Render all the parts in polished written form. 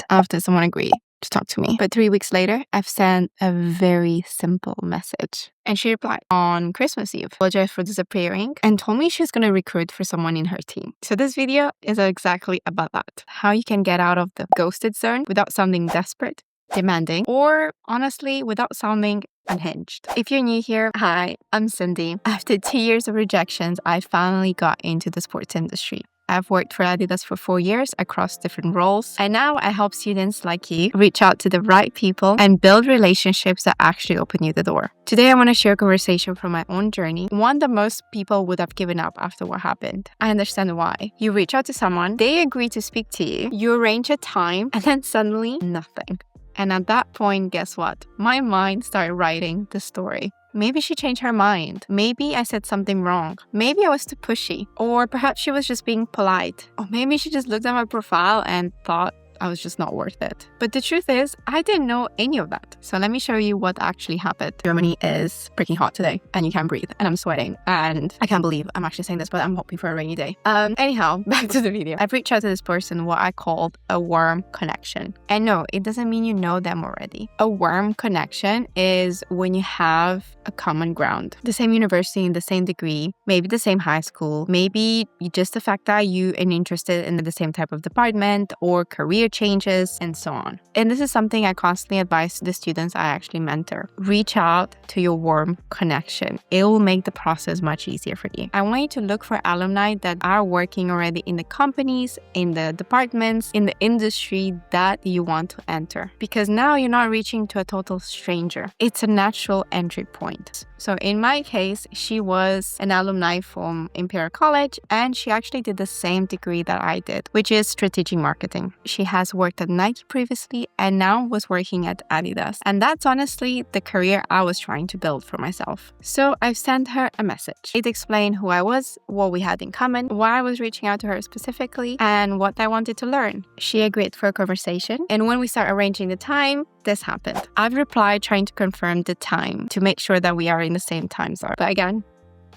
after someone agreed to talk to me. But 3 weeks later, I've sent a very simple message. And she replied on Christmas Eve, apologized for disappearing, and told me she's going to recruit for someone in her team. So this video is exactly about that. How you can get out of the ghosted zone without sounding desperate, demanding, or honestly, without sounding unhinged. If you're new here, hi, I'm Cindy. After 2 years of rejections, I finally got into the sports industry. I've worked for Adidas for 4 years across different roles, and now I help students like you reach out to the right people and build relationships that actually open you the door. Today, I want to share a conversation from my own journey, one that most people would have given up after what happened. I understand why. You reach out to someone, they agree to speak to you, you arrange a time, and then suddenly nothing. And at that point, guess what? My mind started writing the story. Maybe she changed her mind. Maybe I said something wrong. Maybe I was too pushy. Or perhaps she was just being polite. Or maybe she just looked at my profile and thought I was just not worth it. But the truth is, I didn't know any of that. So let me show you what actually happened. Germany is freaking hot today and you can't breathe and I'm sweating and I can't believe I'm actually saying this, but I'm hoping for a rainy day. Anyhow, back to the video. I've reached out to this person, what I called a warm connection. And no, it doesn't mean you know them already. A warm connection is when you have a common ground. The same university, the same degree, maybe the same high school, maybe just the fact that you are interested in the same type of department or career changes and so on. And this is something I constantly advise the students I actually mentor. Reach out to your warm connection. It will make the process much easier for you. I want you to look for alumni that are working already in the companies, in the departments, in the industry that you want to enter. Because now you're not reaching to a total stranger. It's a natural entry point. So in my case, she was an alumni from Imperial College and she actually did the same degree that I did, which is strategic marketing. She has worked at Nike previously and now was working at Adidas. And that's honestly the career I was trying to build for myself. So I sent her a message. It explained who I was, what we had in common, why I was reaching out to her specifically, and what I wanted to learn. She agreed for a conversation. And when we started arranging the time, this happened. I've replied trying to confirm the time to make sure that we are in the same time zone. But again,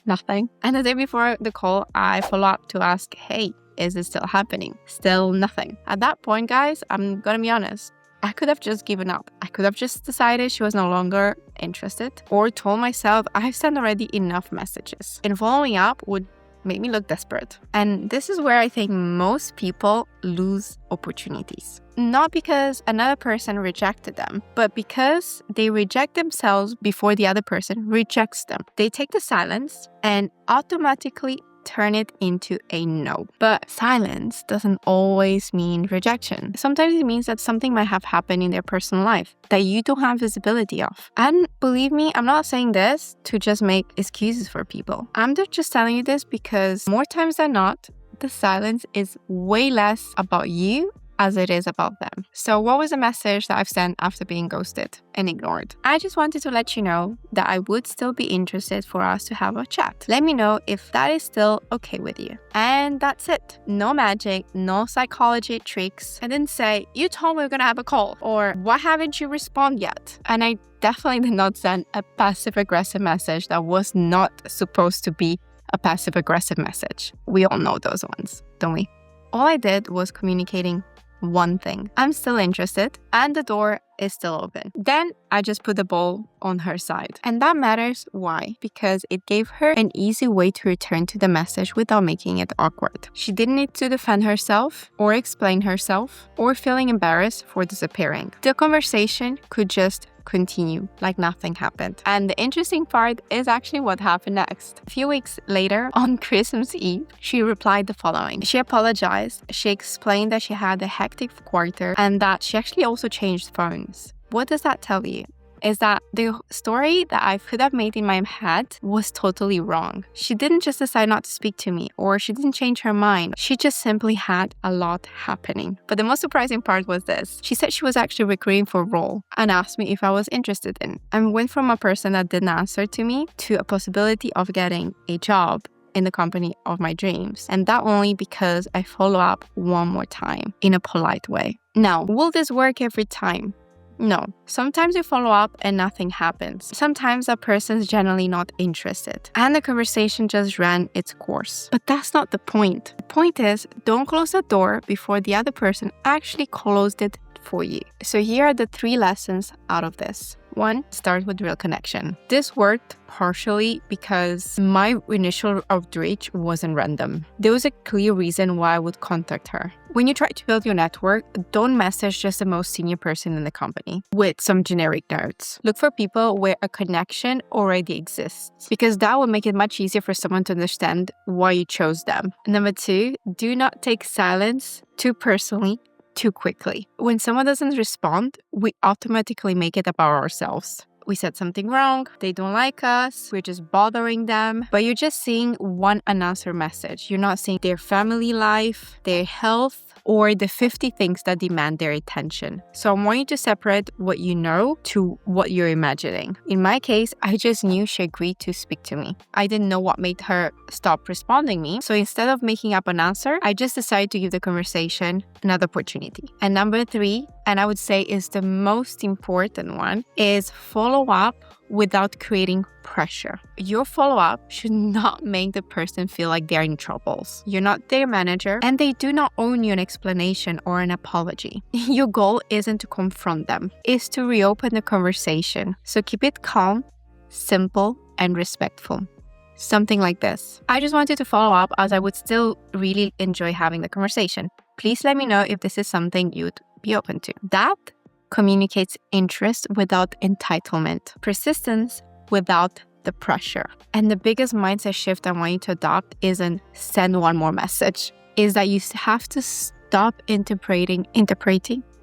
nothing. And the day before the call, I follow up to ask, hey, is it still happening? Still nothing. At that point, guys, I'm gonna be honest. I could have just given up. I could have just decided she was no longer interested or told myself I've sent already enough messages. And following up would make me look desperate. And this is where I think most people lose opportunities. Not because another person rejected them, but because they reject themselves before the other person rejects them. They take the silence and automatically turn it into a no. But silence doesn't always mean rejection. Sometimes it means that something might have happened in their personal life that you don't have visibility of. And believe me, I'm not saying this to just make excuses for people. I'm just telling you this because more times than not, the silence is way less about you as it is about them. So what was the message that I've sent after being ghosted and ignored? I just wanted to let you know that I would still be interested for us to have a chat. Let me know if that is still okay with you. And that's it. No magic, no psychology tricks. I didn't say, you told me we're gonna have a call, or why haven't you responded yet? And I definitely did not send a passive-aggressive message that was not supposed to be a passive-aggressive message. We all know those ones, don't we? All I did was communicating one thing. I'm still interested and the door is still open. Then I just put the ball on her side. And that matters. Why? Because it gave her an easy way to return to the message without making it awkward. She didn't need to defend herself or explain herself or feeling embarrassed for disappearing. The conversation could just continue like nothing happened. And the interesting part is actually what happened next. A few weeks later, on Christmas Eve, she replied the following. She apologized. She explained that she had a hectic quarter and that she actually also changed phones. What does that tell you? Is that the story that I could have made in my head was totally wrong. She didn't just decide not to speak to me, or she didn't change her mind. She just simply had a lot happening. But the most surprising part was this. She said she was actually recruiting for a role and asked me if I was interested in. And went from a person that didn't answer to me to a possibility of getting a job in the company of my dreams. And that only because I follow up one more time in a polite way. Now, will this work every time? No. Sometimes you follow up and nothing happens. Sometimes a person's generally not interested and the conversation just ran its course. But that's not the point. The point is, don't close the door before the other person actually closed it for you. So here are the 3 lessons out of this. 1, start with real connection. This worked partially because my initial outreach wasn't random. There was a clear reason why I would contact her. When you try to build your network, don't message just the most senior person in the company with some generic notes. Look for people where a connection already exists, because that will make it much easier for someone to understand why you chose them. Number 2, do not take silence too personally too quickly. When someone doesn't respond, we automatically make it about ourselves. We said something wrong, they don't like us, we're just bothering them. But you're just seeing one unanswered message. You're not seeing their family life, their health, or the 50 things that demand their attention. So I want you to separate what you know to what you're imagining. In my case, I just knew she agreed to speak to me. I didn't know what made her stop responding me. So instead of making up an answer, I just decided to give the conversation another opportunity. And number 3, and I would say is the most important one, is follow up without creating pressure. Your follow-up should not make the person feel like they're in troubles. You're not their manager, and they do not owe you an explanation or an apology. Your goal isn't to confront them, it's to reopen the conversation. So keep it calm, simple, and respectful. Something like this. I just wanted to follow up as I would still really enjoy having the conversation. Please let me know if this is something you'd be open to. That communicates interest without entitlement, persistence without the pressure. And the biggest mindset shift I want you to adopt isn't send one more message, is that you have to stop interpreting. You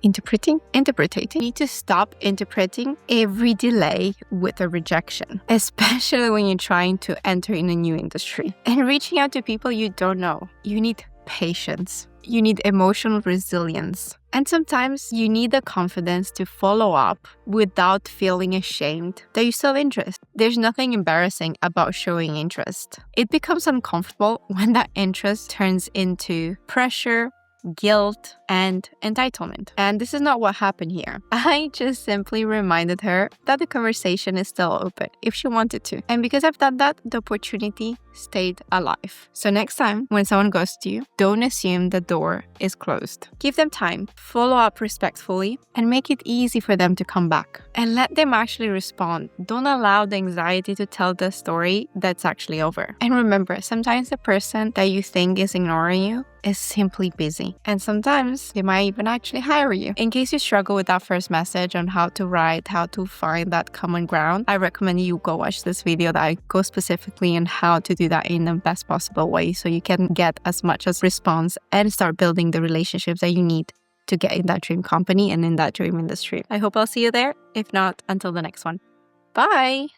need to stop interpreting every delay with a rejection, especially when you're trying to enter in a new industry. And reaching out to people you don't know, you need patience. You need emotional resilience. And sometimes you need the confidence to follow up without feeling ashamed that you still have interest. There's nothing embarrassing about showing interest. It becomes uncomfortable when that interest turns into pressure, guilt, and entitlement. And this is not what happened here. I just simply reminded her that the conversation is still open if she wanted to. And because I've done that, the opportunity stayed alive. So next time when someone goes to you, don't assume the door is closed. Give them time, follow up respectfully, and make it easy for them to come back. And let them actually respond. Don't allow the anxiety to tell the story that's actually over. And remember, sometimes the person that you think is ignoring you is simply busy. And sometimes they might even actually hire you. In case you struggle with that first message on how to write, how to find that common ground, I recommend you go watch this video that I go specifically on how to do that in the best possible way so you can get as much as response and start building the relationships that you need to get in that dream company and in that dream industry. I hope I'll see you there. If not, until the next one. Bye!